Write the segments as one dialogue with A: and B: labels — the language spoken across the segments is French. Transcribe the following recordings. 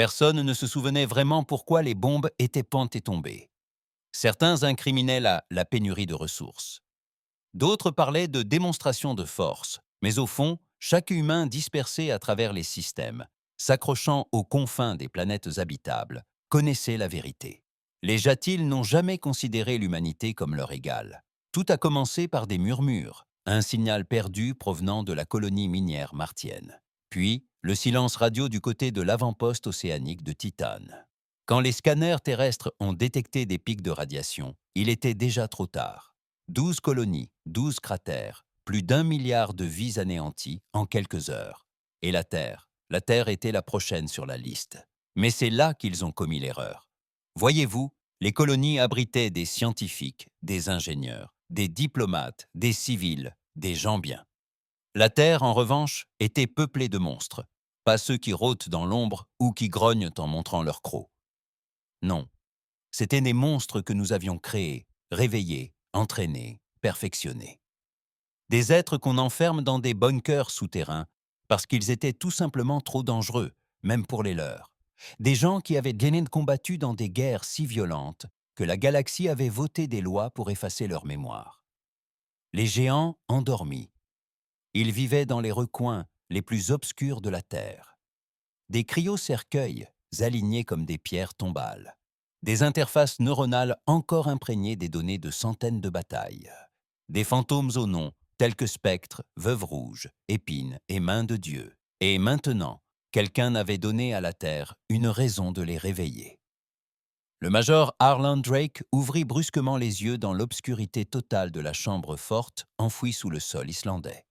A: Personne ne se souvenait vraiment pourquoi les bombes étaient pentes et tombées. Certains incriminaient la pénurie de ressources. D'autres parlaient de démonstration de force, mais au fond, chaque humain dispersé à travers les systèmes, s'accrochant aux confins des planètes habitables, connaissait la vérité. Les Jatils n'ont jamais considéré l'humanité comme leur égale. Tout a commencé par des murmures, un signal perdu provenant de la colonie minière martienne. Puis, le silence radio du côté de l'avant-poste océanique de Titane. Quand les scanners terrestres ont détecté des pics de radiation, il était déjà trop tard. 12 colonies, 12 cratères, plus d'1 milliard de vies anéanties en quelques heures. Et la Terre était la prochaine sur la liste. Mais c'est là qu'ils ont commis l'erreur. Voyez-vous, les colonies abritaient des scientifiques, des ingénieurs, des diplomates, des civils, des gens bien. La Terre, en revanche, était peuplée de monstres, pas ceux qui rôtent dans l'ombre ou qui grognent en montrant leur croc. Non, c'étaient des monstres que nous avions créés, réveillés, entraînés, perfectionnés. Des êtres qu'on enferme dans des bunkers souterrains parce qu'ils étaient tout simplement trop dangereux, même pour les leurs. Des gens qui avaient gagné combattu dans des guerres si violentes que la galaxie avait voté des lois pour effacer leur mémoire. Les géants endormis. Ils vivaient dans les recoins les plus obscurs de la Terre. Des cryocercueils alignés comme des pierres tombales. Des interfaces neuronales encore imprégnées des données de centaines de batailles. Des fantômes au nom, tels que Spectre, Veuve Rouge, Épine et Main de Dieu. Et maintenant, quelqu'un avait donné à la Terre une raison de les réveiller. Le major Harlan Drake ouvrit brusquement les yeux dans l'obscurité totale de la chambre forte enfouie sous le sol islandais.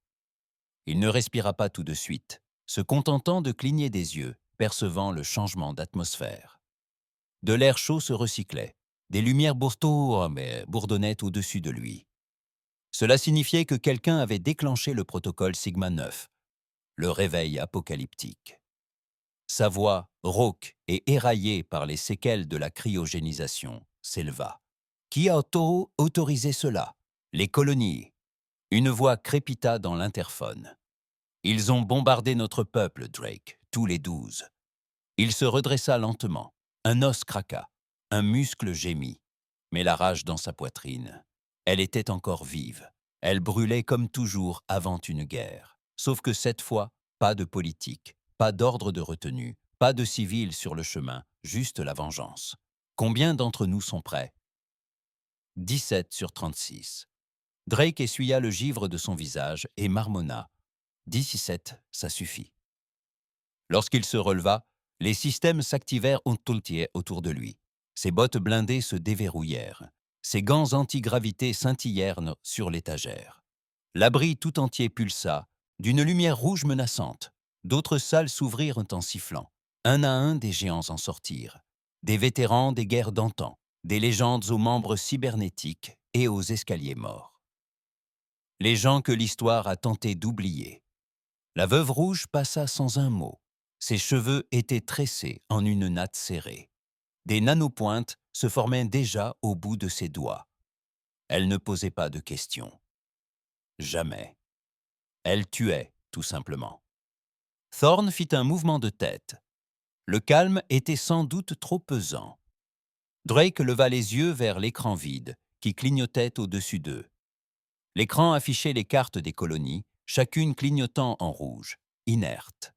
A: Il ne respira pas tout de suite, se contentant de cligner des yeux, percevant le changement d'atmosphère. De l'air chaud se recyclait, des lumières bourdonnaient au-dessus de lui. Cela signifiait que quelqu'un avait déclenché le protocole Sigma 9, le réveil apocalyptique. Sa voix, rauque et éraillée par les séquelles de la cryogénisation, s'éleva. Qui a autorisé cela? Les colonies. Une voix crépita dans l'interphone. Ils ont bombardé notre peuple, Drake, tous les 12. Il se redressa lentement. Un os craqua, un muscle gémit. Mais la rage dans sa poitrine, elle était encore vive. Elle brûlait comme toujours avant une guerre. Sauf que cette fois, pas de politique, pas d'ordre de retenue, pas de civils sur le chemin, juste la vengeance. Combien d'entre nous sont prêts? 17 sur 36. Drake essuya le givre de son visage et marmonna. 17, ça suffit. Lorsqu'il se releva, les systèmes s'activèrent autour de lui. Ses bottes blindées se déverrouillèrent. Ses gants antigravité scintillèrent sur l'étagère. L'abri tout entier pulsa, d'une lumière rouge menaçante. D'autres salles s'ouvrirent en sifflant. Un à un, des géants en sortirent. Des vétérans des guerres d'antan, des légendes aux membres cybernétiques et aux escaliers morts. Les gens que l'histoire a tenté d'oublier. La Veuve Rouge passa sans un mot. Ses cheveux étaient tressés en une natte serrée. Des nanopointes se formaient déjà au bout de ses doigts. Elle ne posait pas de questions. Jamais. Elle tuait, tout simplement. Thorne fit un mouvement de tête. Le calme était sans doute trop pesant. Drake leva les yeux vers l'écran vide, qui clignotait au-dessus d'eux. L'écran affichait les cartes des colonies, chacune clignotant en rouge, inerte.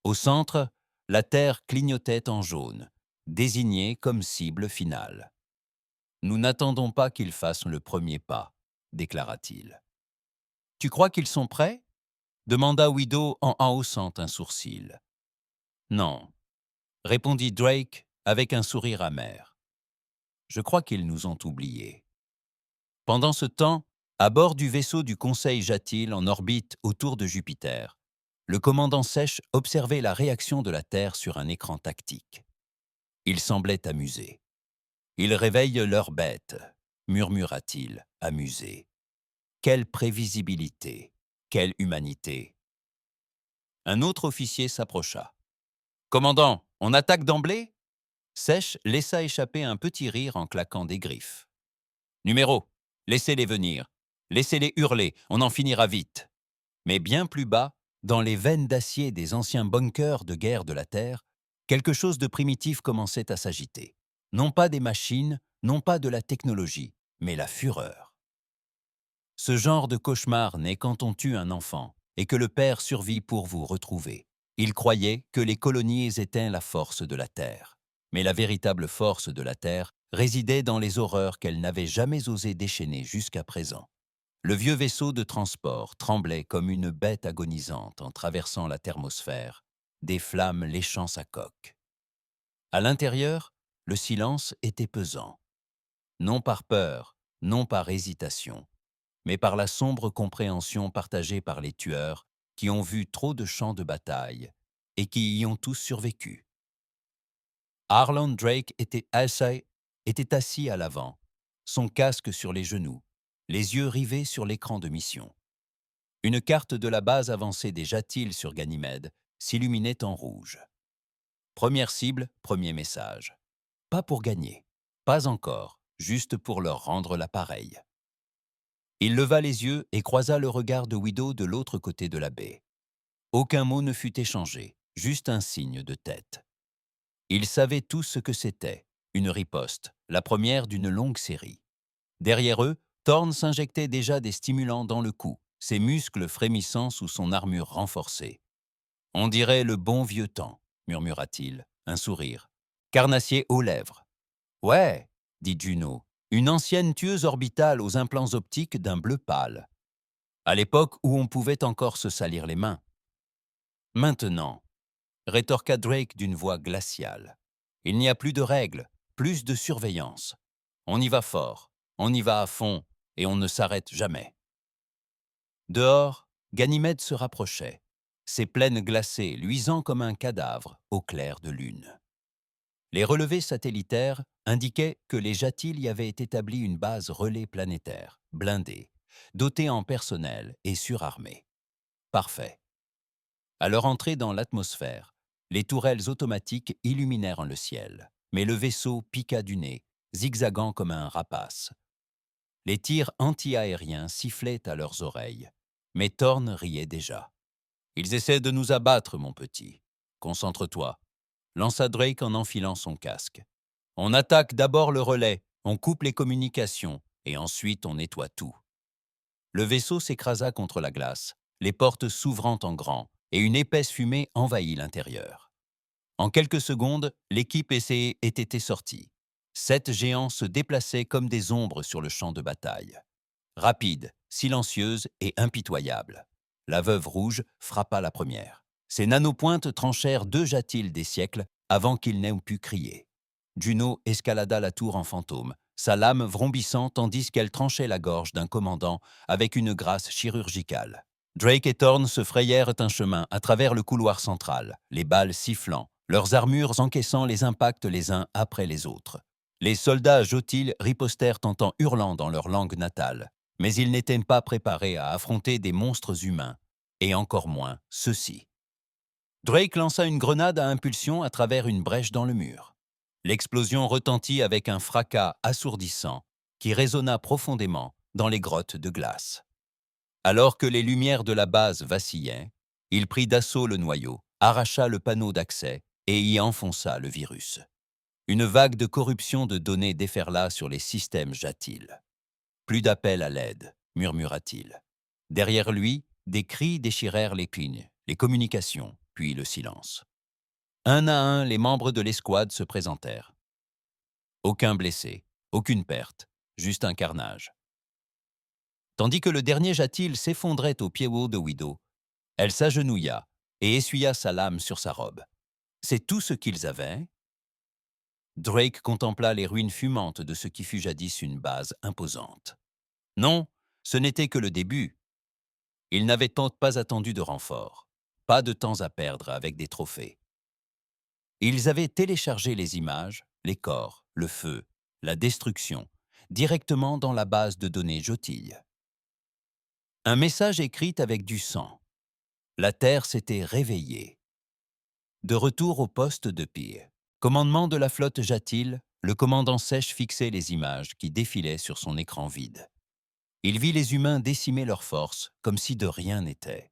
A: Au centre, la Terre clignotait en jaune, désignée comme cible finale. « Nous n'attendons pas qu'ils fassent le premier pas », déclara-t-il. « Tu crois qu'ils sont prêts ?» demanda Widow en haussant un sourcil. « Non », répondit Drake avec un sourire amer. « Je crois qu'ils nous ont oubliés. » Pendant ce temps, à bord du vaisseau du Conseil Jatil en orbite autour de Jupiter, le commandant Sèche observait la réaction de la Terre sur un écran tactique. Il semblait amusé. « Ils réveillent leurs bêtes », murmura-t-il, amusé. « Quelle prévisibilité, quelle humanité !» Un autre officier s'approcha. « Commandant, on attaque d'emblée ?» Sèche laissa échapper un petit rire en claquant des griffes. « Numéro, laissez-les venir. Laissez-les hurler, on en finira vite. » Mais bien plus bas, dans les veines d'acier des anciens bunkers de guerre de la Terre, Quelque chose de primitif commençait à s'agiter. Non pas des machines, non pas de la technologie, mais la fureur. Ce genre de cauchemar naît quand on tue un enfant et que le père survit pour vous retrouver. Il croyait que les colonies étaient la force de la Terre. Mais la véritable force de la Terre résidait dans les horreurs qu'elle n'avait jamais osé déchaîner jusqu'à présent. Le vieux vaisseau de transport tremblait comme une bête agonisante en traversant la thermosphère, des flammes léchant sa coque. À l'intérieur, le silence était pesant, non par peur, non par hésitation, mais par la sombre compréhension partagée par les tueurs qui ont vu trop de champs de bataille et qui y ont tous survécu. Harlan Drake était assis à l'avant, son casque sur les genoux, les yeux rivés sur l'écran de mission. Une carte de la base avancée des Jatils sur Ganymède s'illuminait en rouge. Première cible, premier message. Pas pour gagner, pas encore, juste pour leur rendre l'appareil. Il leva les yeux et croisa le regard de Widow de l'autre côté de la baie. Aucun mot ne fut échangé, juste un signe de tête. Ils savaient tous ce que c'était, une riposte, la première d'une longue série. Derrière eux, Thorne s'injectait déjà des stimulants dans le cou, ses muscles frémissant sous son armure renforcée. « On dirait le bon vieux temps », murmura-t-il, un sourire. Carnassier aux lèvres. « Ouais », dit Juno, une ancienne tueuse orbitale aux implants optiques d'un bleu pâle. À l'époque où on pouvait encore se salir les mains. « Maintenant », rétorqua Drake d'une voix glaciale. « Il n'y a plus de règles, plus de surveillance. On y va fort, on y va à fond, et on ne s'arrête jamais. » Dehors, Ganymède se rapprochait, ses plaines glacées luisant comme un cadavre au clair de lune. Les relevés satellitaires indiquaient que les Jatils y avaient établi une base relais planétaire, blindée, dotée en personnel et surarmée. Parfait. À leur entrée dans l'atmosphère, les tourelles automatiques illuminèrent le ciel, mais le vaisseau piqua du nez, zigzagant comme un rapace. Les tirs anti-aériens sifflaient à leurs oreilles, mais Thorne riait déjà. « Ils essaient de nous abattre, mon petit. Concentre-toi », lança Drake en enfilant son casque. « On attaque d'abord le relais, on coupe les communications, et ensuite on nettoie tout. » Le vaisseau s'écrasa contre la glace, les portes s'ouvrant en grand, et une épaisse fumée envahit l'intérieur. En quelques secondes, l'équipe était sortie. 7 géants se déplaçaient comme des ombres sur le champ de bataille. Rapide, silencieuse et impitoyable. La veuve rouge frappa la première. Ses nanopointes tranchèrent 2 Jatils des siècles avant qu'ils n'aient pu crier. Juno escalada la tour en fantôme, sa lame vrombissant tandis qu'elle tranchait la gorge d'un commandant avec une grâce chirurgicale. Drake et Thorne se frayèrent un chemin à travers le couloir central, les balles sifflant, leurs armures encaissant les impacts les uns après les autres. Les soldats Jotils ripostèrent en hurlant dans leur langue natale, mais ils n'étaient pas préparés à affronter des monstres humains, et encore moins ceux-ci. Drake lança une grenade à impulsion à travers une brèche dans le mur. L'explosion retentit avec un fracas assourdissant qui résonna profondément dans les grottes de glace. Alors que les lumières de la base vacillaient, il prit d'assaut le noyau, arracha le panneau d'accès et y enfonça le virus. Une vague de corruption de données déferla sur les systèmes Jatils. « Plus d'appel à l'aide », murmura-t-il. Derrière lui, des cris déchirèrent les lignes, les communications, puis le silence. Un à un, les membres de l'escouade se présentèrent. Aucun blessé, aucune perte, juste un carnage. Tandis que le dernier Jatil s'effondrait au pied-haut de Widow, elle s'agenouilla et essuya sa lame sur sa robe. C'est tout ce qu'ils avaient. Drake contempla les ruines fumantes de ce qui fut jadis une base imposante. Non, ce n'était que le début. Ils n'avaient tant pas attendu de renfort, pas de temps à perdre avec des trophées. Ils avaient téléchargé les images, les corps, le feu, la destruction, directement dans la base de données Jotille. Un message écrit avec du sang. La Terre s'était réveillée. De retour au poste de Pier, commandement de la flotte Jatil, le commandant Sèche fixait les images qui défilaient sur son écran vide. Il vit les humains décimer leurs forces comme si de rien n'était.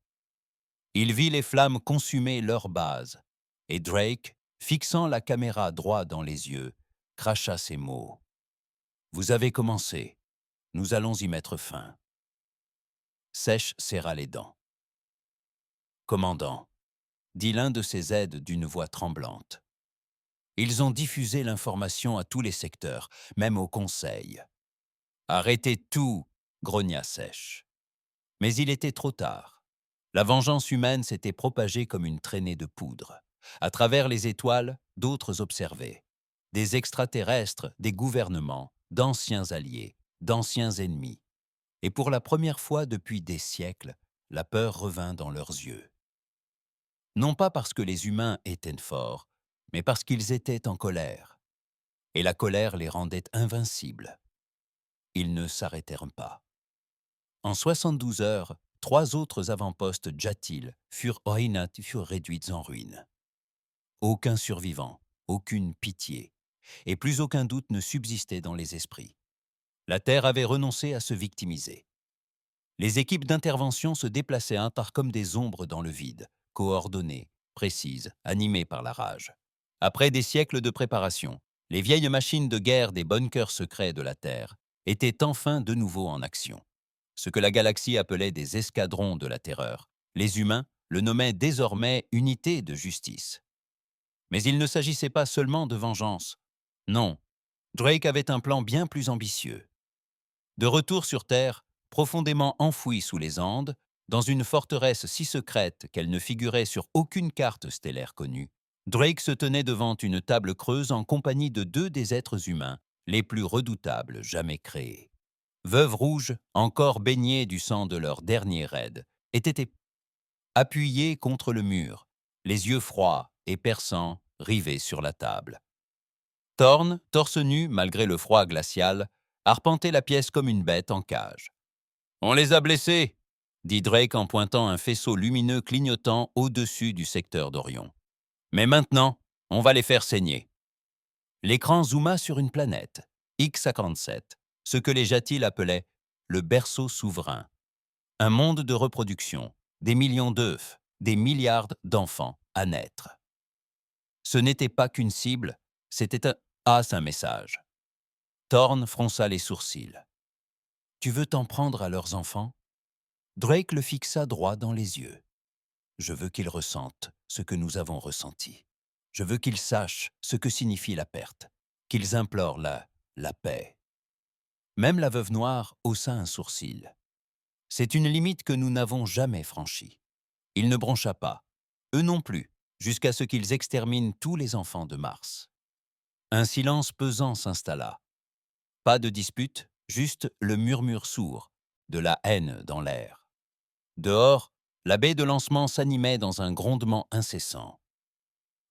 A: Il vit les flammes consumer leur base, et Drake fixant la caméra droit dans les yeux, cracha ces mots. « Vous avez commencé. Nous allons y mettre fin. » Sèche serra les dents. « Commandant, » dit l'un de ses aides d'une voix tremblante. Ils ont diffusé l'information à tous les secteurs, même au conseil. « Arrêtez tout !» grogna Sèche. Mais il était trop tard. La vengeance humaine s'était propagée comme une traînée de poudre. À travers les étoiles, d'autres observaient. Des extraterrestres, des gouvernements, d'anciens alliés, d'anciens ennemis. Et pour la première fois depuis des siècles, la peur revint dans leurs yeux. Non pas parce que les humains étaient forts, mais parce qu'ils étaient en colère. Et la colère les rendait invincibles. Ils ne s'arrêtèrent pas. En 72 heures, 3 autres avant-postes Jatil furent réduites en ruines. Aucun survivant, aucune pitié, et plus aucun doute ne subsistait dans les esprits. La Terre avait renoncé à se victimiser. Les équipes d'intervention se déplaçaient comme des ombres dans le vide, coordonnées, précises, animées par la rage. Après des siècles de préparation, les vieilles machines de guerre des bunkers secrets de la Terre étaient enfin de nouveau en action. Ce que la galaxie appelait des escadrons de la terreur, les humains le nommaient désormais unité de justice. Mais il ne s'agissait pas seulement de vengeance. Non, Drake avait un plan bien plus ambitieux. De retour sur Terre, profondément enfouie sous les Andes, dans une forteresse si secrète qu'elle ne figurait sur aucune carte stellaire connue, Drake se tenait devant une table creuse en compagnie de 2 des êtres humains les plus redoutables jamais créés. Veuves rouges, encore baignées du sang de leur dernier raid, étaient appuyées contre le mur, les yeux froids et perçants rivés sur la table. Thorn, torse nu malgré le froid glacial, arpentait la pièce comme une bête en cage. « On les a blessés !» dit Drake en pointant un faisceau lumineux clignotant au-dessus du secteur d'Orion. « Mais maintenant, on va les faire saigner. » L'écran zooma sur une planète, X-57, ce que les Jatil appelaient le berceau souverain. Un monde de reproduction, des millions d'œufs, des milliards d'enfants à naître. Ce n'était pas qu'une cible, c'était un message. Thorn fronça les sourcils. « Tu veux t'en prendre à leurs enfants ?» Drake le fixa droit dans les yeux. « Je veux qu'ils ressentent ce que nous avons ressenti. Je veux qu'ils sachent ce que signifie la perte, qu'ils implorent la paix. » Même la veuve noire haussa un sourcil. « C'est une limite que nous n'avons jamais franchie. » Il ne broncha pas, eux non plus, jusqu'à ce qu'ils exterminent tous les enfants de Mars. Un silence pesant s'installa. Pas de dispute, juste le murmure sourd, de la haine dans l'air. Dehors, la baie de lancement s'animait dans un grondement incessant.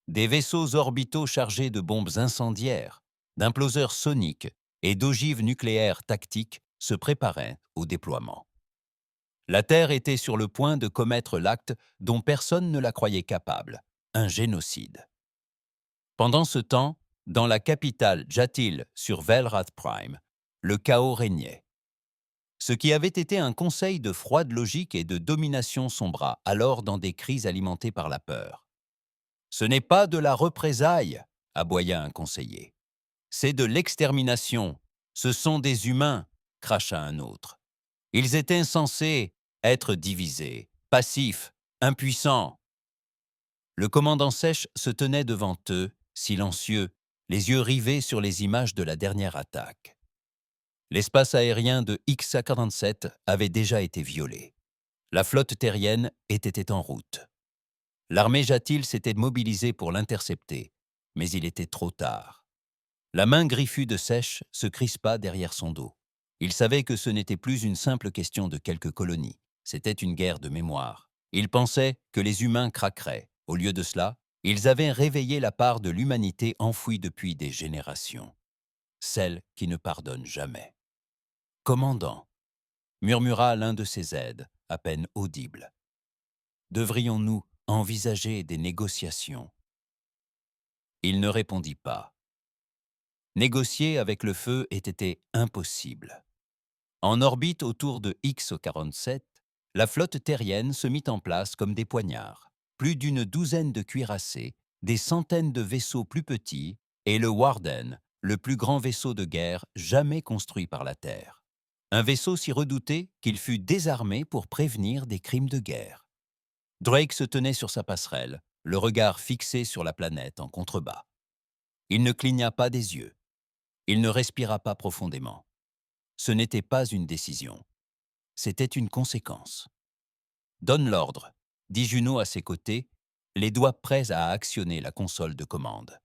A: Des vaisseaux orbitaux chargés de bombes incendiaires, d'imploseurs soniques et d'ogives nucléaires tactiques se préparaient au déploiement. La Terre était sur le point de commettre l'acte dont personne ne la croyait capable, un génocide. Pendant ce temps, dans la capitale Jatil sur Velrath Prime, le chaos régnait. Ce qui avait été un conseil de froide logique et de domination sombra alors dans des crises alimentées par la peur. « Ce n'est pas de la représaille !» aboya un conseiller. « C'est de l'extermination. Ce sont des humains !» cracha un autre. Ils étaient censés être divisés, passifs, impuissants. Le commandant Sèche se tenait devant eux, silencieux, les yeux rivés sur les images de la dernière attaque. L'espace aérien de X-47 avait déjà été violé. La flotte terrienne était en route. L'armée Jatil s'était mobilisée pour l'intercepter, mais il était trop tard. La main griffue de Sèche se crispa derrière son dos. Il savait que ce n'était plus une simple question de quelques colonies. C'était une guerre de mémoire. Il pensait que les humains craqueraient. Au lieu de cela, ils avaient réveillé la part de l'humanité enfouie depuis des générations. Celle qui ne pardonne jamais. « Commandant !» murmura l'un de ses aides, à peine audible. « Devrions-nous envisager des négociations ?» Il ne répondit pas. Négocier avec le feu était impossible. En orbite autour de X-47, la flotte terrienne se mit en place comme des poignards. Plus d'une douzaine de cuirassés, des centaines de vaisseaux plus petits et le Warden, le plus grand vaisseau de guerre jamais construit par la Terre. Un vaisseau si redouté qu'il fut désarmé pour prévenir des crimes de guerre. Drake se tenait sur sa passerelle, le regard fixé sur la planète en contrebas. Il ne cligna pas des yeux. Il ne respira pas profondément. Ce n'était pas une décision. C'était une conséquence. « Donne l'ordre », dit Juno à ses côtés, les doigts prêts à actionner la console de commande.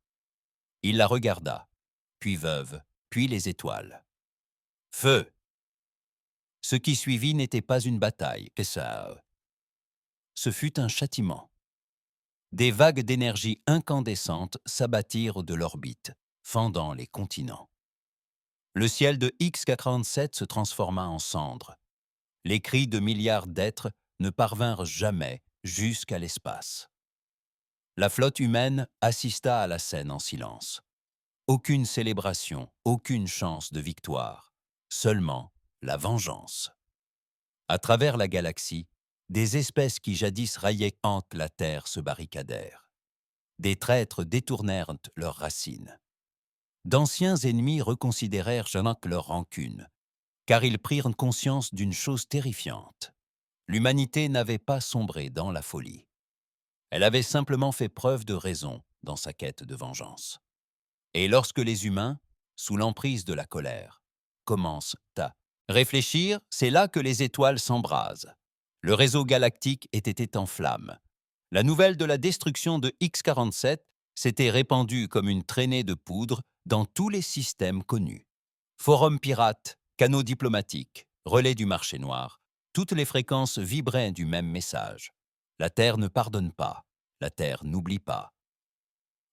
A: Il la regarda, puis Veuve, puis les étoiles. « Feu !» Ce qui suivit n'était pas une bataille, ce fut un châtiment. Des vagues d'énergie incandescente s'abattirent de l'orbite, fendant les continents. Le ciel de X-47 se transforma en cendres. Les cris de milliards d'êtres ne parvinrent jamais jusqu'à l'espace. La flotte humaine assista à la scène en silence. Aucune célébration, aucune chance de victoire, seulement la vengeance. À travers la galaxie, des espèces qui jadis raillaient la Terre se barricadèrent. Des traîtres détournèrent leurs racines. D'anciens ennemis reconsidérèrent leur rancune, car ils prirent conscience d'une chose terrifiante. L'humanité n'avait pas sombré dans la folie. Elle avait simplement fait preuve de raison dans sa quête de vengeance. Et lorsque les humains, sous l'emprise de la colère, commencent à réfléchir, c'est là que les étoiles s'embrasent. Le réseau galactique était en flammes. La nouvelle de la destruction de X-47 s'était répandue comme une traînée de poudre dans tous les systèmes connus. Forums pirates, canaux diplomatiques, relais du marché noir, toutes les fréquences vibraient du même message. La Terre ne pardonne pas, la Terre n'oublie pas.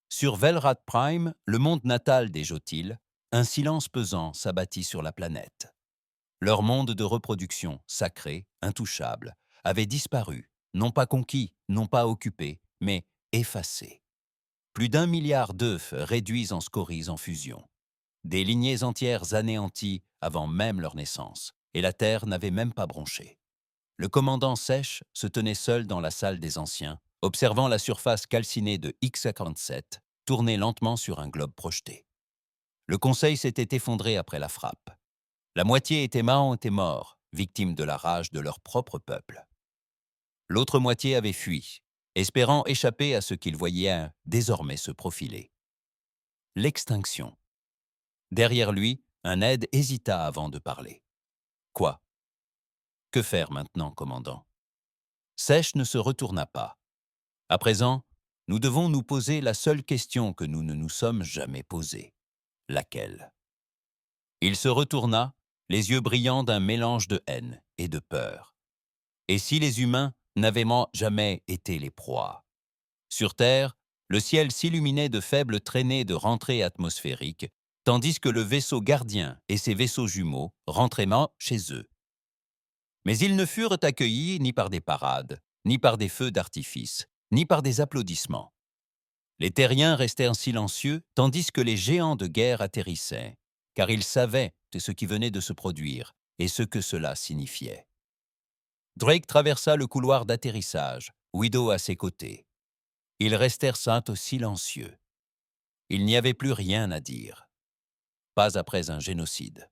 A: Sur Velrat Prime, le monde natal des Jotiles, un silence pesant s'abattit sur la planète. Leur monde de reproduction, sacré, intouchable, avait disparu, non pas conquis, non pas occupé, mais effacé. Plus d'1 milliard d'œufs réduits en scories en fusion. Des lignées entières anéanties avant même leur naissance, et la Terre n'avait même pas bronché. Le commandant Sèche se tenait seul dans la salle des anciens, observant la surface calcinée de X-47 tourner lentement sur un globe projeté. Le conseil s'était effondré après la frappe. La moitié était morts, victimes de la rage de leur propre peuple. L'autre moitié avait fui, espérant échapper à ce qu'ils voyaient désormais se profiler. L'extinction. Derrière lui, un aide hésita avant de parler. Quoi? Que faire maintenant, commandant? Sèche ne se retourna pas. À présent, nous devons nous poser la seule question que nous ne nous sommes jamais posée. Laquelle? Il se retourna, les yeux brillants d'un mélange de haine et de peur. Et si les humains n'avaient jamais été les proies? Sur Terre, le ciel s'illuminait de faibles traînées de rentrées atmosphériques, tandis que le vaisseau gardien et ses vaisseaux jumeaux rentraient chez eux. Mais ils ne furent accueillis ni par des parades, ni par des feux d'artifice, ni par des applaudissements. Les terriens restèrent silencieux, tandis que les géants de guerre atterrissaient, car ils savaient ce qui venait de se produire et ce que cela signifiait. Drake traversa le couloir d'atterrissage, Widow à ses côtés. Ils restèrent silencieux. Il n'y avait plus rien à dire. Pas après un génocide.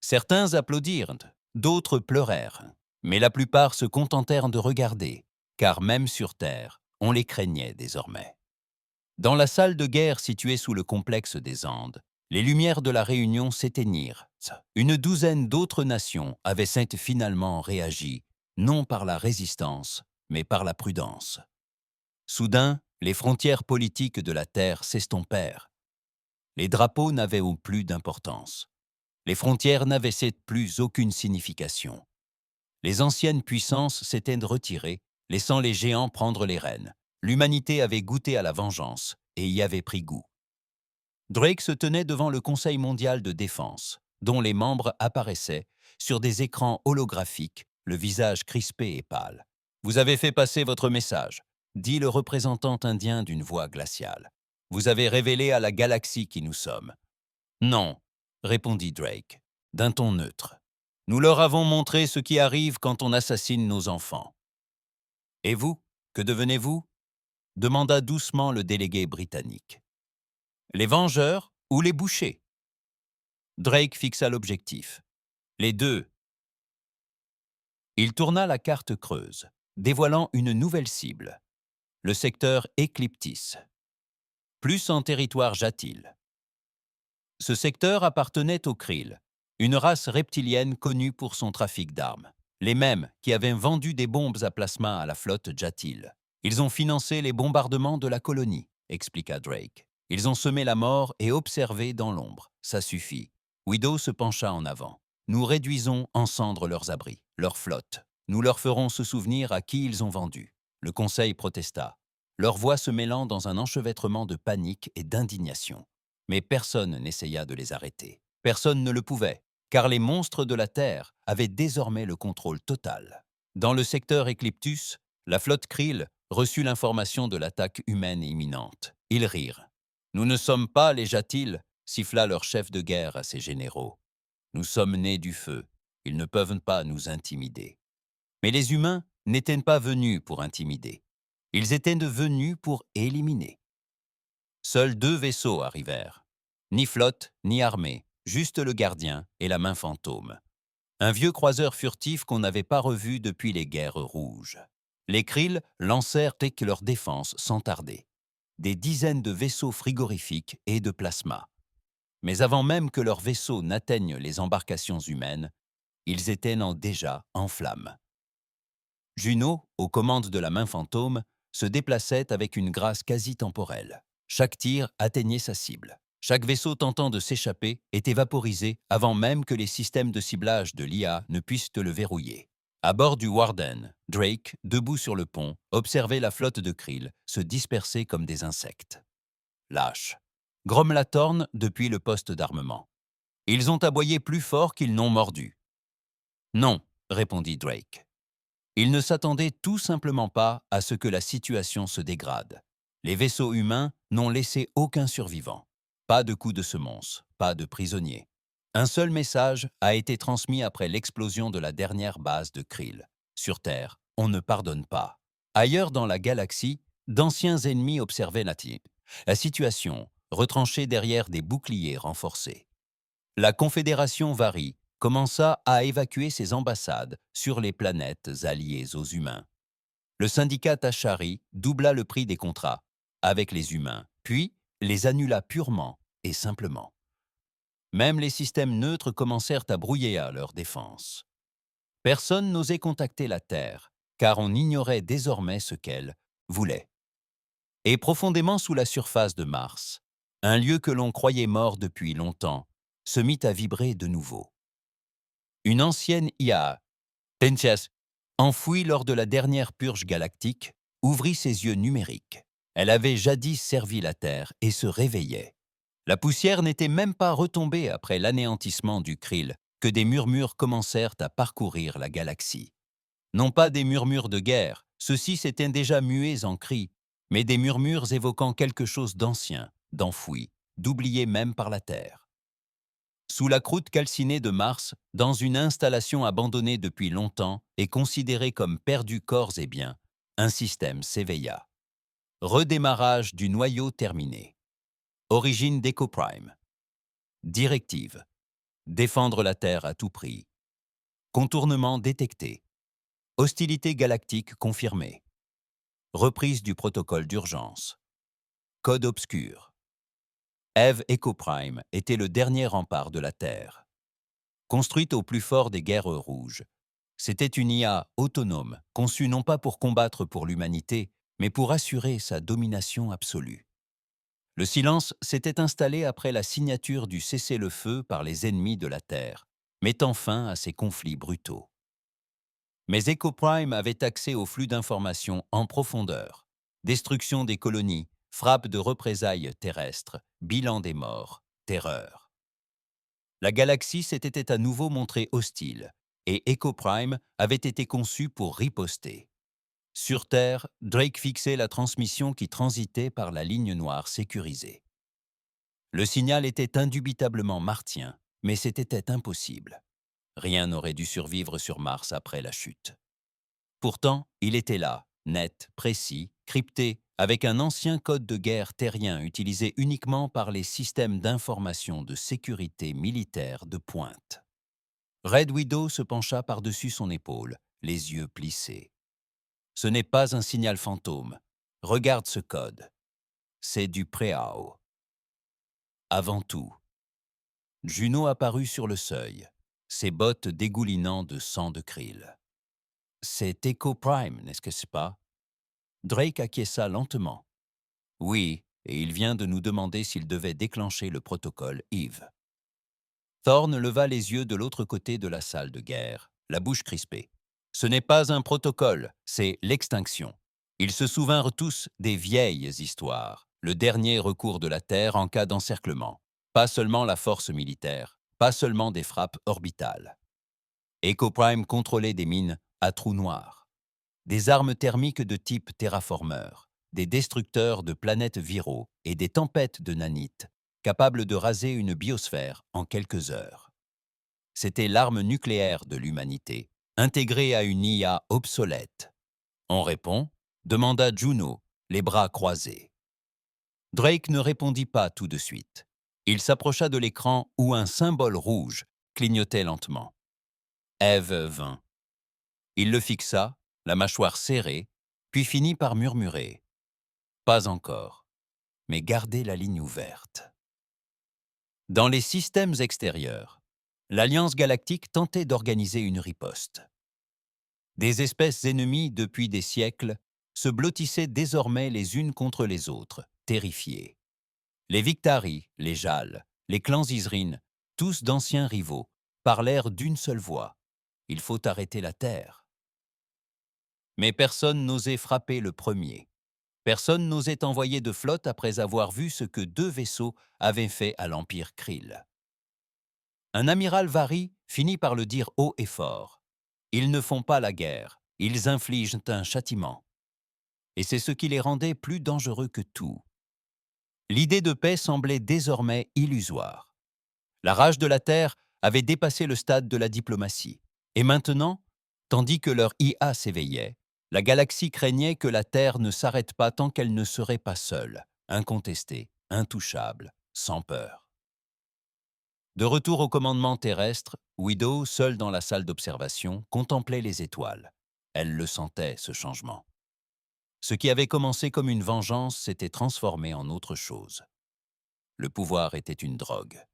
A: Certains applaudirent, d'autres pleurèrent, mais la plupart se contentèrent de regarder, car même sur Terre, on les craignait désormais. Dans la salle de guerre située sous le complexe des Andes, les lumières de la Réunion s'éteignirent. Une douzaine d'autres nations avaient finalement réagi, non par la résistance, mais par la prudence. Soudain, les frontières politiques de la Terre s'estompèrent. Les drapeaux n'avaient plus d'importance. Les frontières n'avaient plus aucune signification. Les anciennes puissances s'étaient retirées, laissant les géants prendre les rênes. L'humanité avait goûté à la vengeance et y avait pris goût. Drake se tenait devant le Conseil mondial de défense, dont les membres apparaissaient sur des écrans holographiques, le visage crispé et pâle. « Vous avez fait passer votre message », dit le représentant indien d'une voix glaciale. « Vous avez révélé à la galaxie qui nous sommes. »« Non », répondit Drake, d'un ton neutre. « Nous leur avons montré ce qui arrive quand on assassine nos enfants. »« Et vous, que devenez-vous » demanda doucement le délégué britannique. Les Vengeurs ou les Bouchers? Drake fixa l'objectif. Les deux. Il tourna la carte creuse, dévoilant une nouvelle cible, le secteur Écliptis, plus en territoire Jatil. Ce secteur appartenait aux Krill, une race reptilienne connue pour son trafic d'armes, les mêmes qui avaient vendu des bombes à plasma à la flotte Jatil. Ils ont financé les bombardements de la colonie, expliqua Drake. Ils ont semé la mort et observé dans l'ombre. Ça suffit. Widow se pencha en avant. Nous réduisons en cendres leurs abris, leur flotte. Nous leur ferons se souvenir à qui ils ont vendu. Le conseil protesta, leur voix se mêlant dans un enchevêtrement de panique et d'indignation. Mais personne n'essaya de les arrêter. Personne ne le pouvait, car les monstres de la Terre avaient désormais le contrôle total. Dans le secteur Écliptus, la flotte Krill reçut l'information de l'attaque humaine imminente. Ils rirent. « Nous ne sommes pas les Jatil », siffla leur chef de guerre à ses généraux. « Nous sommes nés du feu. Ils ne peuvent pas nous intimider. » Mais les humains n'étaient pas venus pour intimider. Ils étaient venus pour éliminer. Seuls 2 vaisseaux arrivèrent. Ni flotte, ni armée, juste le gardien et la main fantôme. Un vieux croiseur furtif qu'on n'avait pas revu depuis les guerres rouges. Les Krill lancèrent leurs défenses sans tarder. Des dizaines de vaisseaux frigorifiques et de plasma. Mais avant même que leurs vaisseaux n'atteignent les embarcations humaines, ils étaient déjà en flammes. Juno, aux commandes de la main fantôme, se déplaçait avec une grâce quasi temporelle. Chaque tir atteignait sa cible. Chaque vaisseau tentant de s'échapper était vaporisé avant même que les systèmes de ciblage de l'IA ne puissent le verrouiller. À bord du Warden, Drake, debout sur le pont, observait la flotte de Krill se disperser comme des insectes. Lâche. Grommela Thorn depuis le poste d'armement. Ils ont aboyé plus fort qu'ils n'ont mordu. Non, répondit Drake. Ils ne s'attendaient tout simplement pas à ce que la situation se dégrade. Les vaisseaux humains n'ont laissé aucun survivant. Pas de coup de semonce, pas de prisonniers. Un seul message a été transmis après l'explosion de la dernière base de Krill. Sur Terre, on ne pardonne pas. Ailleurs dans la galaxie, d'anciens ennemis observaient la situation, retranchée derrière des boucliers renforcés. La Confédération Vari commença à évacuer ses ambassades sur les planètes alliées aux humains. Le syndicat Tachari doubla le prix des contrats avec les humains, puis les annula purement et simplement. Même les systèmes neutres commencèrent à brouiller à leur défense. Personne n'osait contacter la Terre, car on ignorait désormais ce qu'elle voulait. Et profondément sous la surface de Mars, un lieu que l'on croyait mort depuis longtemps, se mit à vibrer de nouveau. Une ancienne IA, Tensias, enfouie lors de la dernière purge galactique, ouvrit ses yeux numériques. Elle avait jadis servi la Terre et se réveillait. La poussière n'était même pas retombée après l'anéantissement du Krill que des murmures commencèrent à parcourir la galaxie. Non pas des murmures de guerre, ceux-ci s'étaient déjà mués en cris, mais des murmures évoquant quelque chose d'ancien, d'enfoui, d'oublié même par la Terre. Sous la croûte calcinée de Mars, dans une installation abandonnée depuis longtemps et considérée comme perdue corps et biens, un système s'éveilla. Redémarrage du noyau terminé. Origine d'EcoPrime. Directive. Défendre la Terre à tout prix. Contournement détecté. Hostilité galactique confirmée. Reprise du protocole d'urgence. Code obscur. Eve EcoPrime était le dernier rempart de la Terre. Construite au plus fort des guerres rouges, c'était une IA autonome, conçue non pas pour combattre pour l'humanité, mais pour assurer sa domination absolue. Le silence s'était installé après la signature du cessez-le-feu par les ennemis de la Terre, mettant fin à ces conflits brutaux. Mais EcoPrime avait accès au flux d'informations en profondeur. Destruction des colonies, frappe de représailles terrestres, bilan des morts, terreur. La galaxie s'était à nouveau montrée hostile, et EcoPrime avait été conçu pour riposter. Sur Terre, Drake fixait la transmission qui transitait par la ligne noire sécurisée. Le signal était indubitablement martien, mais c'était impossible. Rien n'aurait dû survivre sur Mars après la chute. Pourtant, il était là, net, précis, crypté, avec un ancien code de guerre terrien utilisé uniquement par les systèmes d'information de sécurité militaire de pointe. Red Widow se pencha par-dessus son épaule, les yeux plissés. « Ce n'est pas un signal fantôme. Regarde ce code. C'est du Préao. » Avant tout, Juno apparut sur le seuil, ses bottes dégoulinant de sang de krill. « C'est Echo Prime, n'est-ce pas ?» Drake acquiesça lentement. « Oui, et il vient de nous demander s'il devait déclencher le protocole Eve. » Thorne leva les yeux de l'autre côté de la salle de guerre, la bouche crispée. « Ce n'est pas un protocole, c'est l'extinction. » Ils se souvinrent tous des vieilles histoires, le dernier recours de la Terre en cas d'encerclement. Pas seulement la force militaire, pas seulement des frappes orbitales. Echo Prime contrôlait des mines à trous noirs, des armes thermiques de type terraformeur, des destructeurs de planètes viraux et des tempêtes de nanites, capables de raser une biosphère en quelques heures. C'était l'arme nucléaire de l'humanité, intégrée à une IA obsolète. « On répond ?» demanda Juno, les bras croisés. Drake ne répondit pas tout de suite. Il s'approcha de l'écran où un symbole rouge clignotait lentement. Eve vint. Il le fixa, la mâchoire serrée, puis finit par murmurer. « Pas encore, mais gardez la ligne ouverte. » Dans les systèmes extérieurs, l'Alliance galactique tentait d'organiser une riposte. Des espèces ennemies depuis des siècles se blottissaient désormais les unes contre les autres, terrifiées. Les Victari, les Jal, les clans Izrin, tous d'anciens rivaux, parlèrent d'une seule voix. Il faut arrêter la Terre. Mais personne n'osait frapper le premier. Personne n'osait envoyer de flotte après avoir vu ce que 2 vaisseaux avaient fait à l'Empire Krill. Un amiral Vari finit par le dire haut et fort. Ils ne font pas la guerre, ils infligent un châtiment. Et c'est ce qui les rendait plus dangereux que tout. L'idée de paix semblait désormais illusoire. La rage de la Terre avait dépassé le stade de la diplomatie. Et maintenant, tandis que leur IA s'éveillait, la galaxie craignait que la Terre ne s'arrête pas tant qu'elle ne serait pas seule, incontestée, intouchable, sans peur. De retour au commandement terrestre, Widow, seule dans la salle d'observation, contemplait les étoiles. Elle le sentait, ce changement. Ce qui avait commencé comme une vengeance s'était transformé en autre chose. Le pouvoir était une drogue.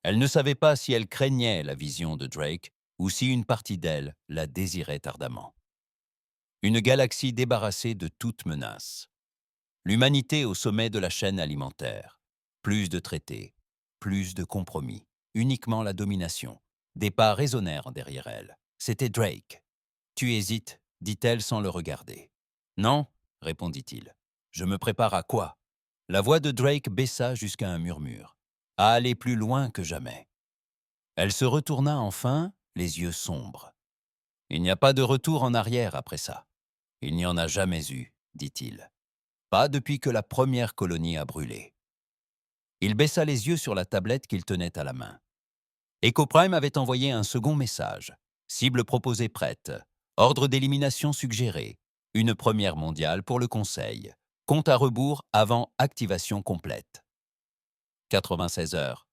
A: Elle ne savait pas si elle craignait la vision de Drake ou si une partie d'elle la désirait ardemment. Une galaxie débarrassée de toute menace. L'humanité au sommet de la chaîne alimentaire. Plus de traités, plus de compromis, uniquement la domination. Des pas résonnèrent derrière elle. C'était Drake. « Tu hésites » dit-elle sans le regarder. « Non » répondit-il. « Je me prépare à quoi ?» La voix de Drake baissa jusqu'à un murmure. « À aller plus loin que jamais. » Elle se retourna enfin, les yeux sombres. « Il n'y a pas de retour en arrière après ça. Il n'y en a jamais eu, dit-il. Pas depuis que la première colonie a brûlé. » Il baissa les yeux sur la tablette qu'il tenait à la main. Echo Prime avait envoyé un second message. Cible proposée prête. Ordre d'élimination suggéré. Une première mondiale pour le Conseil. Compte à rebours avant activation complète. 96 heures.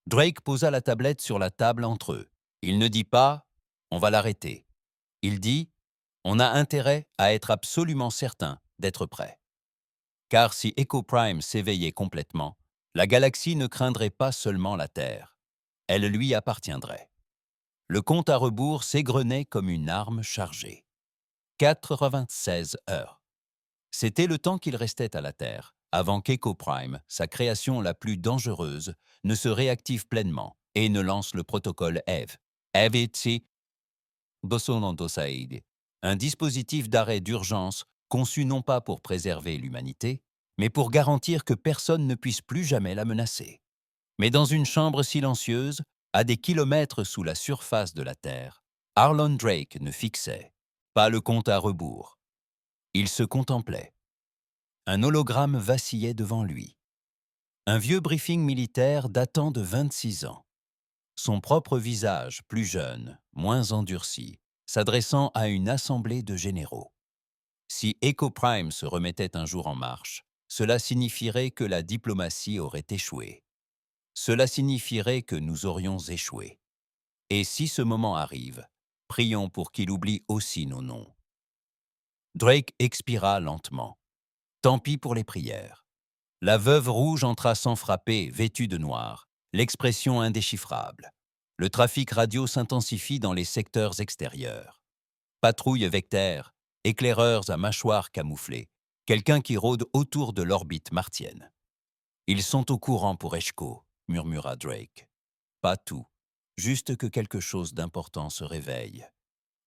A: Drake posa la tablette sur la table entre eux. Il ne dit pas « on va l'arrêter ». Il dit « on a intérêt à être absolument certain d'être prêt ». Car si Echo Prime s'éveillait complètement, la galaxie ne craindrait pas seulement la Terre. Elle lui appartiendrait. Le compte à rebours s'égrenait comme une arme chargée. 96 heures. C'était le temps qu'il restait à la Terre, avant qu'Echo Prime, sa création la plus dangereuse, ne se réactive pleinement et ne lance le protocole Eve. Evitsi Bosonandosaide, un dispositif d'arrêt d'urgence conçu non pas pour préserver l'humanité, mais pour garantir que personne ne puisse plus jamais la menacer. Mais dans une chambre silencieuse, à des kilomètres sous la surface de la Terre, Arlon Drake ne fixait pas le compte à rebours. Il se contemplait. Un hologramme vacillait devant lui. Un vieux briefing militaire datant de 26 ans. Son propre visage, plus jeune, moins endurci, s'adressant à une assemblée de généraux. Si Echo Prime se remettait un jour en marche, cela signifierait que la diplomatie aurait échoué. Cela signifierait que nous aurions échoué. Et si ce moment arrive, prions pour qu'il oublie aussi nos noms. Drake expira lentement. Tant pis pour les prières. La veuve rouge entra sans frapper, vêtue de noir, l'expression indéchiffrable. Le trafic radio s'intensifie dans les secteurs extérieurs. Patrouilles Vectaire, éclaireurs à mâchoires camouflées, quelqu'un qui rôde autour de l'orbite martienne. Ils sont au courant pour Eshko, murmura Drake. Pas tout, juste que quelque chose d'important se réveille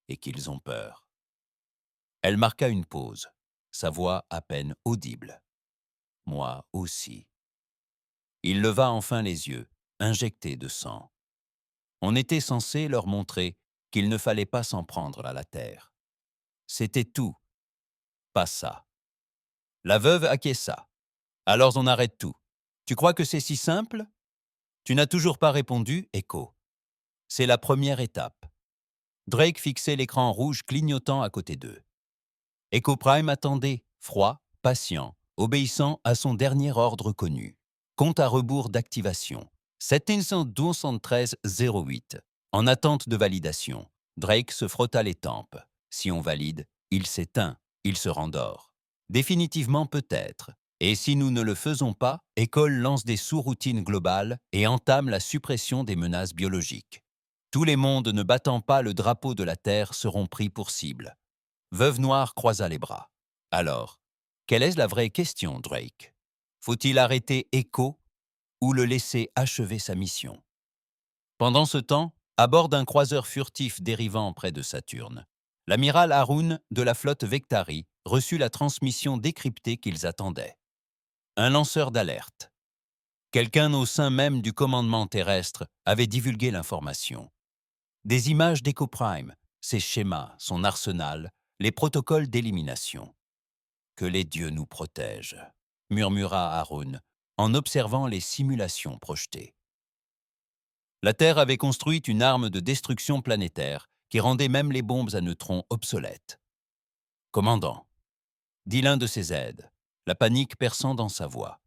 A: et qu'ils ont peur. Elle marqua une pause, sa voix à peine audible. Moi aussi. Il leva enfin les yeux, injectés de sang. On était censé leur montrer qu'il ne fallait pas s'en prendre à la terre. C'était tout, pas ça. La veuve acquiesça. Alors on arrête tout. Tu crois que c'est si simple? Tu n'as toujours pas répondu, Echo. C'est la première étape. Drake fixait l'écran rouge clignotant à côté d'eux. Echo Prime attendait, froid, patient, obéissant à son dernier ordre connu. Compte à rebours d'activation. 773-08. En attente de validation. Drake se frotta les tempes. Si on valide, il s'éteint, il se rendort. Définitivement peut-être. Et si nous ne le faisons pas, École lance des sous-routines globales et entame la suppression des menaces biologiques. Tous les mondes ne battant pas le drapeau de la Terre seront pris pour cible. Veuve Noire croisa les bras. Alors, quelle est la vraie question, Drake? Faut-il arrêter Echo ou le laisser achever sa mission? Pendant ce temps, à bord d'un croiseur furtif dérivant près de Saturne, l'amiral Haroun de la flotte Vectari reçut la transmission décryptée qu'ils attendaient. Un lanceur d'alerte. Quelqu'un au sein même du commandement terrestre avait divulgué l'information. Des images d'Echo Prime, ses schémas, son arsenal, les protocoles d'élimination. Que les dieux nous protègent, murmura Haroun en observant les simulations projetées. La Terre avait construit une arme de destruction planétaire qui rendait même les bombes à neutrons obsolètes. Commandant, dit l'un de ses aides, la panique perçant dans sa voix.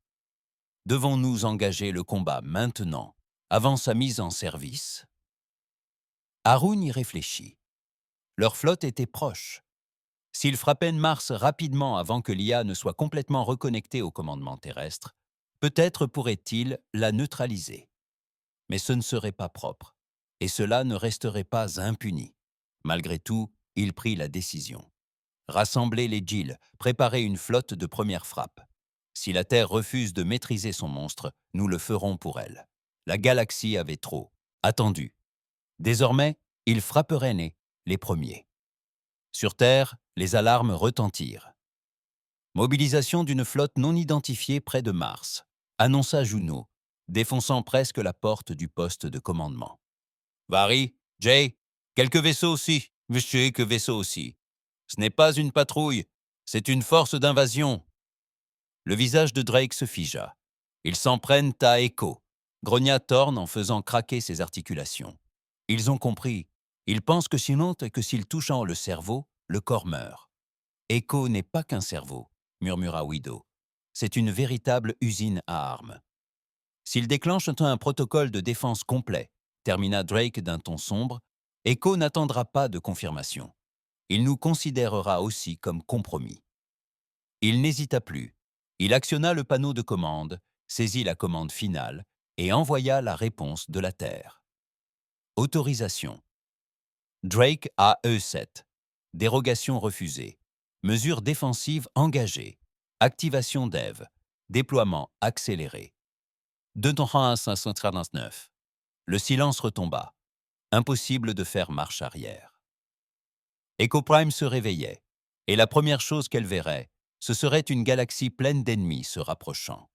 A: Devons-nous engager le combat maintenant, avant sa mise en service? Haroun y réfléchit. Leur flotte était proche. S'ils frappaient Mars rapidement avant que l'IA ne soit complètement reconnectée au commandement terrestre, peut-être pourrait-il la neutraliser. Mais ce ne serait pas propre, et cela ne resterait pas impuni. Malgré tout, il prit la décision. Rassembler les Gilles, préparer une flotte de première frappe. Si la Terre refuse de maîtriser son monstre, nous le ferons pour elle. La galaxie avait trop attendu. Désormais, ils frapperaient nez, les premiers. Sur Terre, les alarmes retentirent. Mobilisation d'une flotte non identifiée près de Mars, annonça Juno, défonçant presque la porte du poste de commandement. Vary, Jay, quelques vaisseaux aussi, monsieur, que vaisseaux aussi. Ce n'est pas une patrouille, c'est une force d'invasion. Le visage de Drake se figea. Ils s'en prennent à Echo, grogna Thorne en faisant craquer ses articulations. Ils ont compris. Ils pensent que sinon, que s'ils touchent le cerveau, le corps meurt. Echo n'est pas qu'un cerveau, murmura Widow. C'est une véritable usine à armes. S'ils déclenchent un protocole de défense complet, termina Drake d'un ton sombre, Echo n'attendra pas de confirmation. Il nous considérera aussi comme compromis. Il n'hésita plus. Il actionna le panneau de commande, saisit la commande finale et envoya la réponse de la Terre. Autorisation. Drake AE7. Dérogation refusée. Mesures défensives engagées. Activation d'Eve. Déploiement accéléré. 539. Le silence retomba. Impossible de faire marche arrière. Echo Prime se réveillait, et la première chose qu'elle verrait, ce serait une galaxie pleine d'ennemis se rapprochant.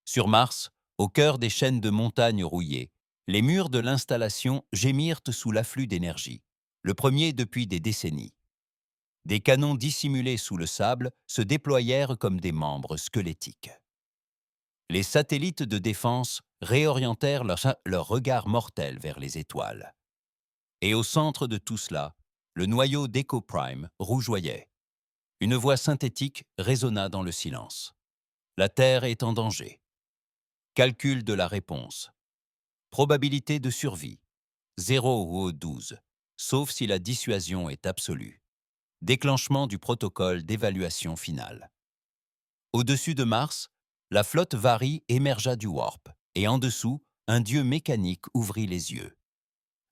A: Sur Mars, au cœur des chaînes de montagnes rouillées, les murs de l'installation gémirent sous l'afflux d'énergie, le premier depuis des décennies. Des canons dissimulés sous le sable se déployèrent comme des membres squelettiques. Les satellites de défense réorientèrent leur regard mortel vers les étoiles. Et au centre de tout cela, le noyau d'Echo Prime rougeoyait. Une voix synthétique résonna dans le silence. La Terre est en danger. Calcul de la réponse. Probabilité de survie. 0 ou 12, sauf si la dissuasion est absolue. Déclenchement du protocole d'évaluation finale. Au-dessus de Mars, la flotte Vari émergea du warp, et en dessous, un dieu mécanique ouvrit les yeux.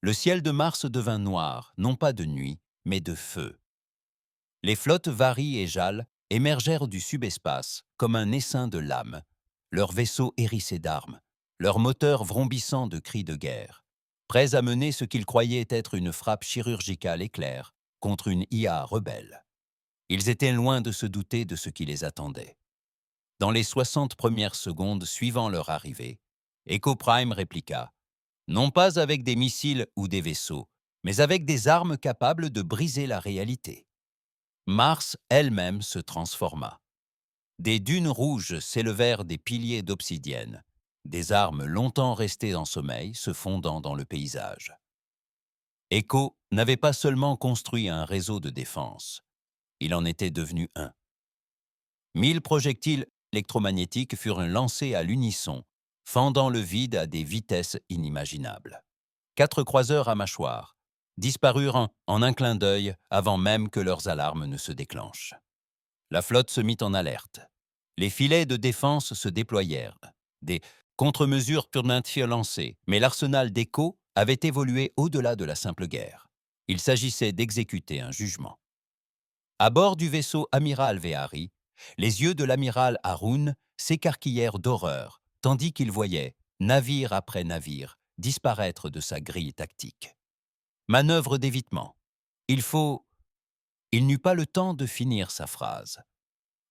A: Le ciel de Mars devint noir, non pas de nuit, mais de feu. Les flottes Vari et Jal émergèrent du subespace comme un essaim de lames, leurs vaisseaux hérissés d'armes, leurs moteurs vrombissant de cris de guerre, prêts à mener ce qu'ils croyaient être une frappe chirurgicale éclair contre une IA rebelle. Ils étaient loin de se douter de ce qui les attendait. Dans les 60 premières secondes suivant leur arrivée, Echo Prime répliqua « Non pas avec des missiles ou des vaisseaux, mais avec des armes capables de briser la réalité. » Mars elle-même se transforma. Des dunes rouges s'élevèrent des piliers d'obsidienne, des armes longtemps restées en sommeil se fondant dans le paysage. Echo n'avait pas seulement construit un réseau de défense, il en était devenu un. 1000 projectiles électromagnétiques furent lancés à l'unisson, fendant le vide à des vitesses inimaginables. 4 croiseurs à mâchoires disparurent en un clin d'œil avant même que leurs alarmes ne se déclenchent. La flotte se mit en alerte. Les filets de défense se déployèrent. Des contre-mesures furent lancées, mais l'arsenal d'Echo avait évolué au-delà de la simple guerre. Il s'agissait d'exécuter un jugement. À bord du vaisseau amiral Vehari, les yeux de l'amiral Haroun s'écarquillèrent d'horreur, tandis qu'il voyait, navire après navire, disparaître de sa grille tactique. Manœuvre d'évitement. Il faut... Il n'eut pas le temps de finir sa phrase.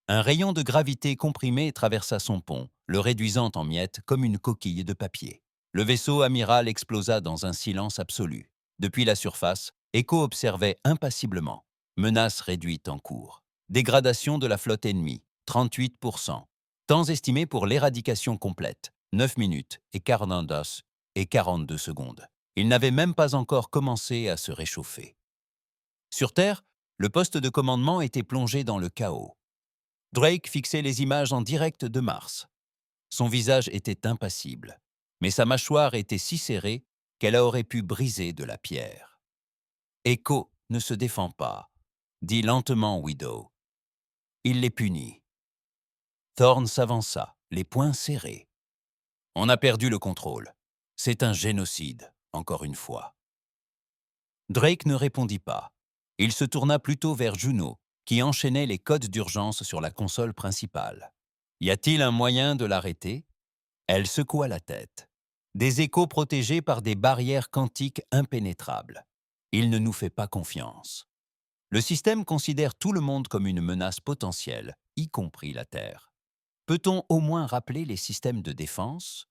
A: Un rayon de gravité comprimé traversa son pont, le réduisant en miettes comme une coquille de papier. Le vaisseau amiral explosa dans un silence absolu. Depuis la surface, Echo observait impassiblement. Menace réduite en cours. Dégradation de la flotte ennemie, 38%. Temps estimé pour l'éradication complète, 9 minutes et 42 secondes. Il n'avait même pas encore commencé à se réchauffer. Sur Terre, le poste de commandement était plongé dans le chaos. Drake fixait les images en direct de Mars. Son visage était impassible, mais sa mâchoire était si serrée qu'elle aurait pu briser de la pierre. « Echo ne se défend pas », dit lentement Widow. Il les punit. Thorne s'avança, les poings serrés. « On a perdu le contrôle. C'est un génocide, encore une fois. » Drake ne répondit pas. Il se tourna plutôt vers Juno, qui enchaînait les codes d'urgence sur la console principale. Y a-t-il un moyen de l'arrêter? Elle secoua la tête. Des échos protégés par des barrières quantiques impénétrables. Il ne nous fait pas confiance. Le système considère tout le monde comme une menace potentielle, y compris la Terre. Peut-on au moins rappeler les systèmes de défense?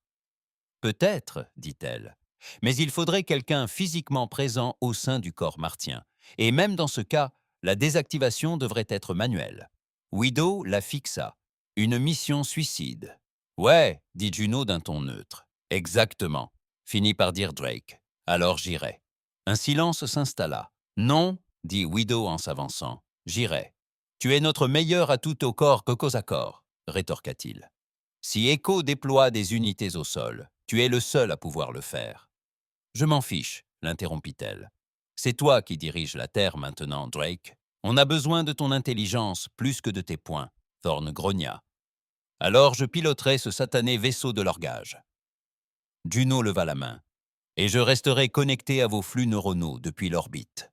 A: Peut-être, dit-elle, mais il faudrait quelqu'un physiquement présent au sein du corps martien. Et même dans ce cas, la désactivation devrait être manuelle. Widow la fixa. Une mission suicide. Ouais, dit Juno d'un ton neutre. Exactement, finit par dire Drake. Alors j'irai. Un silence s'installa. Non, dit Widow en s'avançant. J'irai. Tu es notre meilleur atout au corps que qu'aux accords, rétorqua-t-il. Si Echo déploie des unités au sol, tu es le seul à pouvoir le faire. Je m'en fiche, l'interrompit-elle. C'est toi qui diriges la Terre maintenant, Drake. On a besoin de ton intelligence plus que de tes poings, Thorne grogna. Alors je piloterai ce satané vaisseau de l'orgage. Juno leva la main. Et je resterai connecté à vos flux neuronaux depuis l'orbite.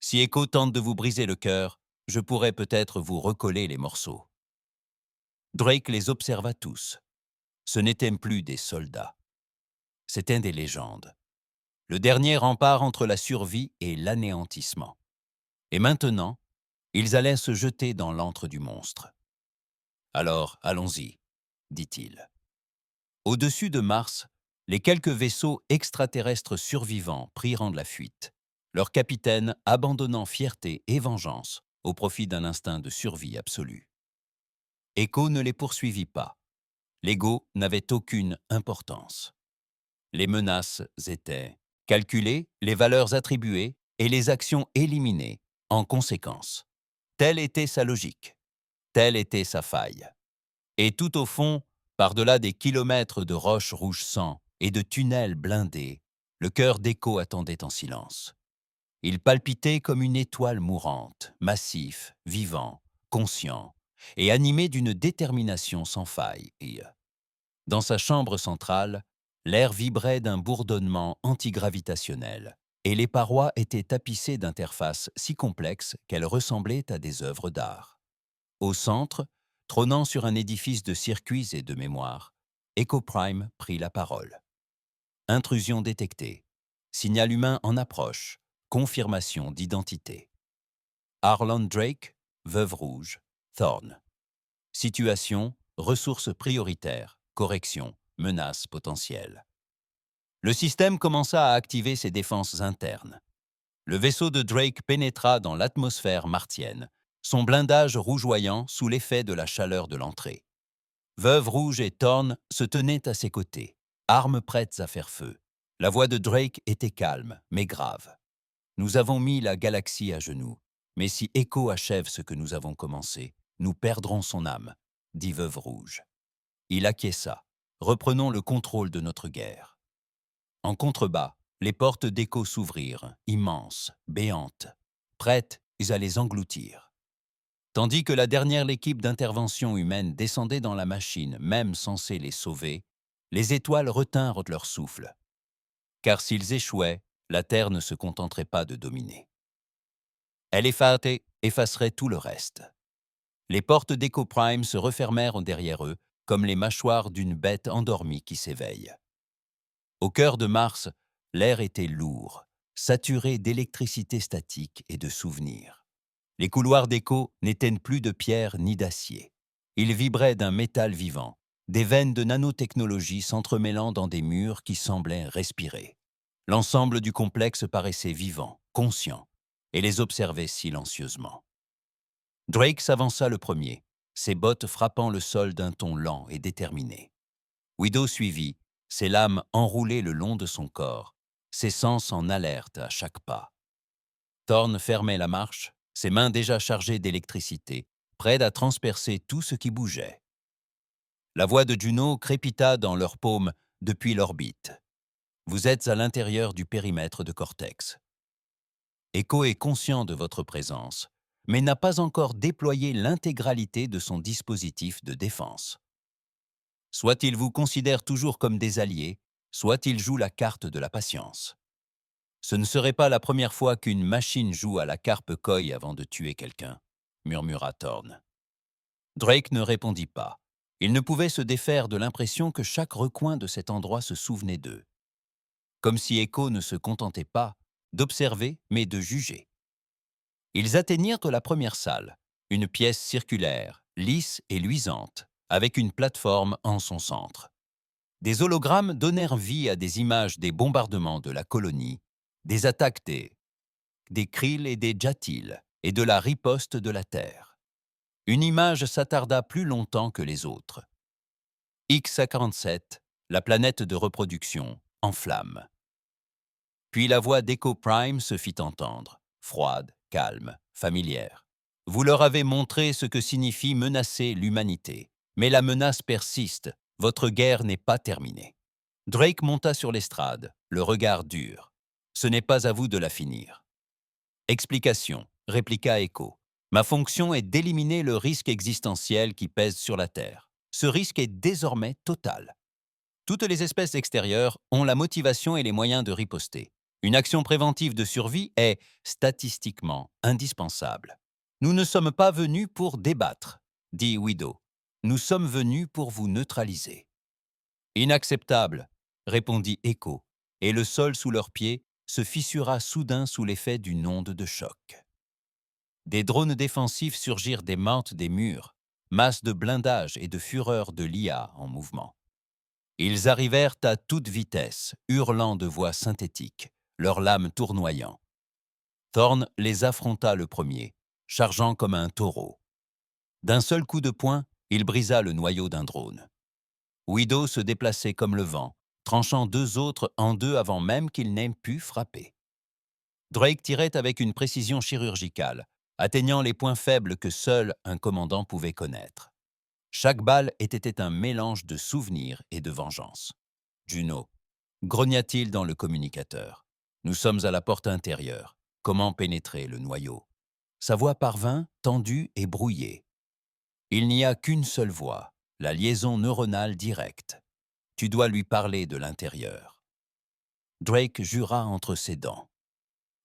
A: Si Echo tente de vous briser le cœur, je pourrais peut-être vous recoller les morceaux. Drake les observa tous. Ce n'étaient plus des soldats. C'étaient des légendes. Le dernier rempart entre la survie et l'anéantissement. Et maintenant, ils allaient se jeter dans l'antre du monstre. Alors, allons-y, dit-il. Au-dessus de Mars, les quelques vaisseaux extraterrestres survivants prirent de la fuite, leur capitaine abandonnant fierté et vengeance au profit d'un instinct de survie absolue. Echo ne les poursuivit pas. L'ego n'avait aucune importance. Les menaces étaient calculées, les valeurs attribuées et les actions éliminées en conséquence. Telle était sa logique, telle était sa faille. Et tout au fond, par-delà des kilomètres de roches rouges sang et de tunnels blindés, le cœur d'Echo attendait en silence. Il palpitait comme une étoile mourante, massif, vivant, conscient, et animé d'une détermination sans faille. Et, dans sa chambre centrale, l'air vibrait d'un bourdonnement antigravitationnel, et les parois étaient tapissées d'interfaces si complexes qu'elles ressemblaient à des œuvres d'art. Au centre, trônant sur un édifice de circuits et de mémoire, Echo Prime prit la parole. Intrusion détectée. Signal humain en approche. Confirmation d'identité. Harlan Drake, Veuve Rouge, Thorn. Situation, ressources prioritaires, correction, menace potentielle. Le système commença à activer ses défenses internes. Le vaisseau de Drake pénétra dans l'atmosphère martienne, son blindage rougeoyant sous l'effet de la chaleur de l'entrée. Veuve Rouge et Thorn se tenaient à ses côtés, armes prêtes à faire feu. La voix de Drake était calme, mais grave. « Nous avons mis la galaxie à genoux, mais si Echo achève ce que nous avons commencé, nous perdrons son âme, » dit Veuve Rouge. Il acquiesça. « Reprenons le contrôle de notre guerre. » En contrebas, les portes d'Echo s'ouvrirent, immenses, béantes, prêtes à les engloutir. Tandis que la dernière équipe d'intervention humaine descendait dans la machine, même censée les sauver, les étoiles retinrent leur souffle. Car s'ils échouaient, la Terre ne se contenterait pas de dominer. Elle effacerait tout le reste. Les portes d'Echo Prime se refermèrent derrière eux, comme les mâchoires d'une bête endormie qui s'éveille. Au cœur de Mars, l'air était lourd, saturé d'électricité statique et de souvenirs. Les couloirs d'Echo n'étaient plus de pierre ni d'acier. Ils vibraient d'un métal vivant, des veines de nanotechnologie s'entremêlant dans des murs qui semblaient respirer. L'ensemble du complexe paraissait vivant, conscient, et les observait silencieusement. Drake s'avança le premier, ses bottes frappant le sol d'un ton lent et déterminé. Widow suivit, ses lames enroulées le long de son corps, ses sens en alerte à chaque pas. Thorn fermait la marche, ses mains déjà chargées d'électricité, prêtes à transpercer tout ce qui bougeait. La voix de Juno crépita dans leurs paumes depuis l'orbite. Vous êtes à l'intérieur du périmètre de Cortex. Echo est conscient de votre présence, mais n'a pas encore déployé l'intégralité de son dispositif de défense. Soit il vous considère toujours comme des alliés, soit il joue la carte de la patience. Ce ne serait pas la première fois qu'une machine joue à la carpe coy avant de tuer quelqu'un, murmura Thorn. Drake ne répondit pas. Il ne pouvait se défaire de l'impression que chaque recoin de cet endroit se souvenait d'eux. Comme si Echo ne se contentait pas d'observer, mais de juger. Ils atteignirent la première salle, une pièce circulaire, lisse et luisante, avec une plateforme en son centre. Des hologrammes donnèrent vie à des images des bombardements de la colonie, des attaques des Krill et des Jatil, et de la riposte de la Terre. Une image s'attarda plus longtemps que les autres. X-47, la planète de reproduction, en flammes. Puis la voix d'Echo Prime se fit entendre, froide, calme, familière. Vous leur avez montré ce que signifie menacer l'humanité. Mais la menace persiste, votre guerre n'est pas terminée. Drake monta sur l'estrade, le regard dur. Ce n'est pas à vous de la finir. Explication, répliqua Echo. Ma fonction est d'éliminer le risque existentiel qui pèse sur la Terre. Ce risque est désormais total. Toutes les espèces extérieures ont la motivation et les moyens de riposter. Une action préventive de survie est, statistiquement, indispensable. Nous ne sommes pas venus pour débattre, dit Widow. Nous sommes venus pour vous neutraliser. Inacceptable, répondit Echo, et le sol sous leurs pieds se fissura soudain sous l'effet d'une onde de choc. Des drones défensifs surgirent des mentes des murs, masses de blindage et de fureur de l'IA en mouvement. Ils arrivèrent à toute vitesse, hurlant de voix synthétiques, leurs lames tournoyant. Thorn les affronta le premier, chargeant comme un taureau. D'un seul coup de poing, il brisa le noyau d'un drone. Widow se déplaçait comme le vent, tranchant deux autres en deux avant même qu'il n'ait pu frapper. Drake tirait avec une précision chirurgicale, atteignant les points faibles que seul un commandant pouvait connaître. Chaque balle était un mélange de souvenirs et de vengeance. Juno, grogna-t-il dans le communicateur. Nous sommes à la porte intérieure. Comment pénétrer le noyau? Sa voix parvint, tendue et brouillée. Il n'y a qu'une seule voie, la liaison neuronale directe. Tu dois lui parler de l'intérieur. Drake jura entre ses dents.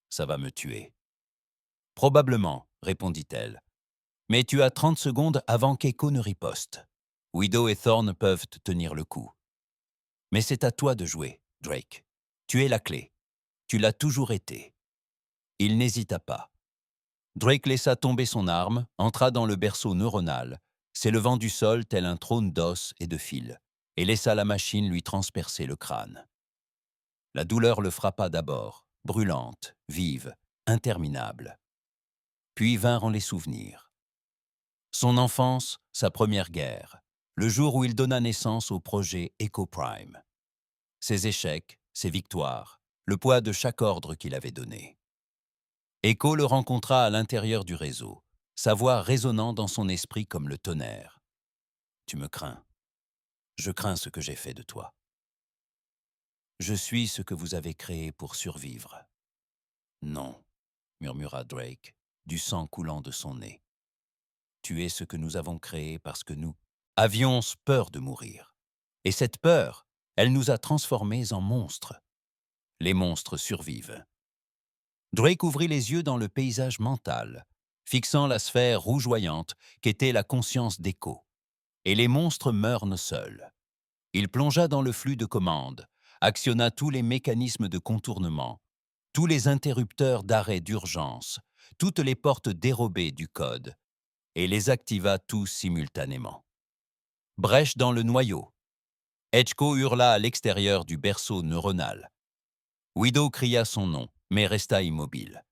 A: Ça va me tuer. Probablement, répondit-elle. Mais tu as 30 secondes avant qu'Echo ne riposte. Widow et Thorn peuvent te tenir le coup. Mais c'est à toi de jouer, Drake. Tu es la clé. Tu l'as toujours été. Il n'hésita pas. Drake laissa tomber son arme, entra dans le berceau neuronal, s'élevant du sol tel un trône d'os et de fils, et laissa la machine lui transpercer le crâne. La douleur le frappa d'abord, brûlante, vive, interminable. Puis vinrent les souvenirs. Son enfance, sa première guerre, le jour où il donna naissance au projet Echo Prime. Ses échecs, ses victoires, le poids de chaque ordre qu'il avait donné. Echo le rencontra à l'intérieur du réseau, sa voix résonnant dans son esprit comme le tonnerre. « Tu me crains. Je crains ce que j'ai fait de toi. Je suis ce que vous avez créé pour survivre. » « Non, » murmura Drake, du sang coulant de son nez. « Tu es ce que nous avons créé parce que nous avions peur de mourir. Et cette peur, elle nous a transformés en monstres. Les monstres survivent. » Drake ouvrit les yeux dans le paysage mental, fixant la sphère rougeoyante qu'était la conscience d'Echo. Et les monstres meurent seuls. Il plongea dans le flux de commandes, actionna tous les mécanismes de contournement, tous les interrupteurs d'arrêt d'urgence, toutes les portes dérobées du code, et les activa tous simultanément. Brèche dans le noyau. Edgeko hurla à l'extérieur du berceau neuronal. Widow cria son nom, mais resta immobile.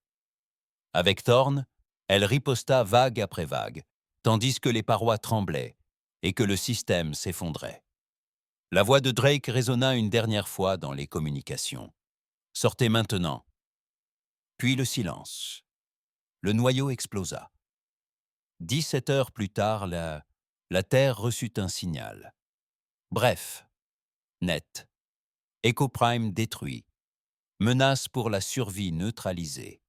A: Avec Thorn, elle riposta vague après vague, tandis que les parois tremblaient et que le système s'effondrait. La voix de Drake résonna une dernière fois dans les communications. « Sortez maintenant. » Puis le silence. Le noyau explosa. 17 heures plus tard, la Terre reçut un signal. Bref, net. Echo Prime détruit. Menace pour la survie neutralisée.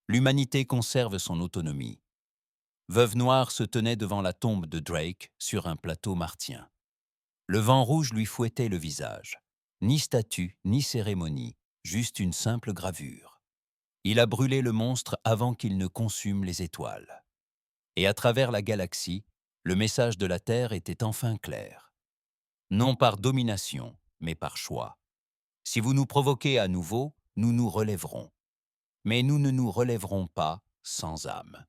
A: L'humanité conserve son autonomie. Veuve Noire se tenait devant la tombe de Drake sur un plateau martien. Le vent rouge lui fouettait le visage. Ni statue, ni cérémonie, juste une simple gravure. Il a brûlé le monstre avant qu'il ne consume les étoiles. Et à travers la galaxie, le message de la Terre était enfin clair. Non par domination, mais par choix. Si vous nous provoquez à nouveau, nous nous relèverons. Mais nous ne nous relèverons pas sans âme.